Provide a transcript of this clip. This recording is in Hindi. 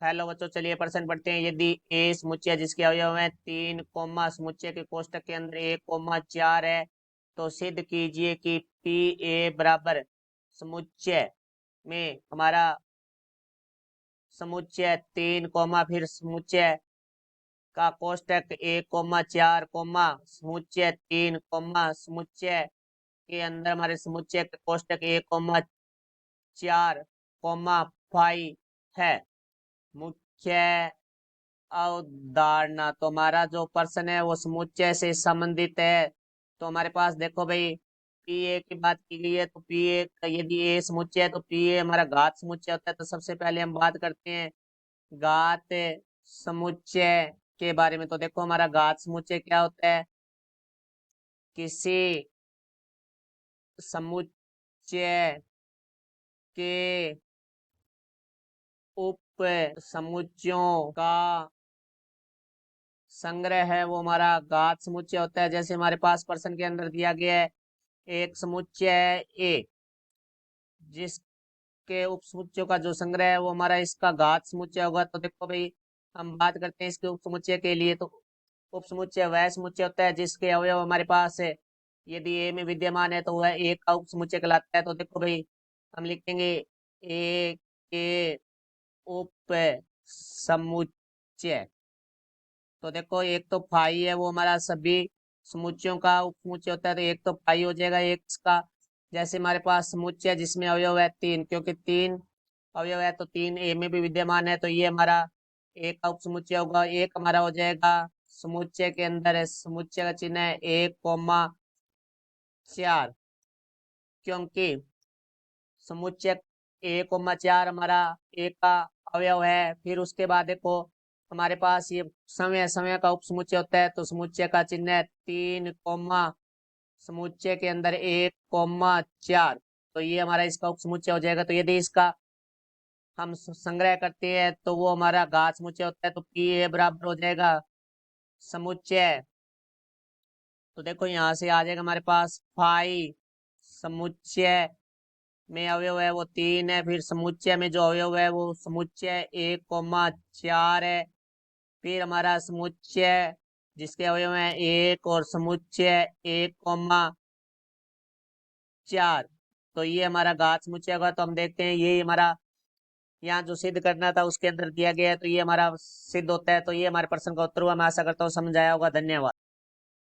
हेलो बच्चों, चलिए प्रश्न पढ़ते हैं। यदि ए समुच्चय जिसके अवयव हैं 3 कोमा समुच्चय के कोष्टक के अंदर 1 कोमा 4 है, तो सिद्ध कीजिए कि पी ए बराबर समुच्चय में हमारा समुच्चय 3 कोमा फिर समुच्चय का कोष्टक 1 कोमा 4 कोमा समुच्चय 3 कोमा समुच्चय के अंदर हमारे समुच्चय का कोष्टक 1 कोमा 4 कोमा 5 है। मुख्य अवधारणा, तो हमारा जो प्रश्न है वो समुच्चय से संबंधित है। तो हमारे पास देखो भाई, पी ए की बात की गई है, तो पी ए यदि ए समुच्चय है तो पी ए हमारा घात समुच्चय होता है। तो सबसे पहले हम बात करते हैं घात समुच्चय के बारे में। तो देखो हमारा घात समुच्चय क्या होता है, किसी समुच्चय के उप समुच्चयों का संग्रह है, वो हमारा घात समुच्चय होता है। जैसे हमारे पास प्रश्न के अंदर दिया गया है एक समुच्चय ए जिसके उप समुच्चयों का जो संग्रह है वो हमारा इसका घात समुच्चय होगा। तो देखो भाई, हम बात करते हैं इसके उप समुच्चय के लिए। तो उप समुच्चय वह समुच्चय होता है जिसके अवयव हमारे पास है यदि ए में विद्यमान है तो वह एक का उप समुच्चय कहलाता है। तो देखो भाई, हम लिखेंगे ए के उप समुच्चय। तो देखो, एक तो फाई है वो हमारा सभी समुच्चयों का उपसमुच्चय होता है, तो एक तो फाई हो जाएगा एक का। जैसे हमारे पास समुच्चय है जिसमें अवयव है 3, क्योंकि 3 अवयव है तो 3 ए में भी विद्यमान है, तो ये हमारा एक का उपसमुच्चय होगा। एक हमारा हो जाएगा समुच्चय के अंदर है, समुच्चय का चिन्ह है 1 कोमा 4, क्योंकि समुच्चय 1 कोमा 4 हमारा एक का अवयव है। फिर उसके बाद देखो हमारे पास ये समय समय का उपसमुच्चय होता है, तो समुच्चय का चिन्ह है 3 कोमा समुच्चय के अंदर 1 कोमा 4, तो ये हमारा इसका उपसमुच्चय हो जाएगा। तो यदि इसका हम संग्रह करते हैं तो वो हमारा घात समुच्चय होता है, तो पी ए बराबर हो जाएगा समुच्चय। तो देखो यहाँ से आ जाएगा हमारे पास फाई समुच्चय में अवयव है वो 3 है, फिर समुच्चय में जो अवयव है वो समुच्चय 1 कोमा 4 है। फिर हमारा समुच्चय जिसके अवयव है 1 और समुच्चय 1 कोमा 4, तो ये हमारा घात समुच्चय होगा। तो हम देखते हैं ये हमारा यहाँ जो सिद्ध करना था उसके अंदर दिया गया है, तो ये हमारा सिद्ध होता है। तो ये हमारे प्रश्न का उत्तर हुआ। मैं आशा करता हूँ समझ आया होगा। धन्यवाद।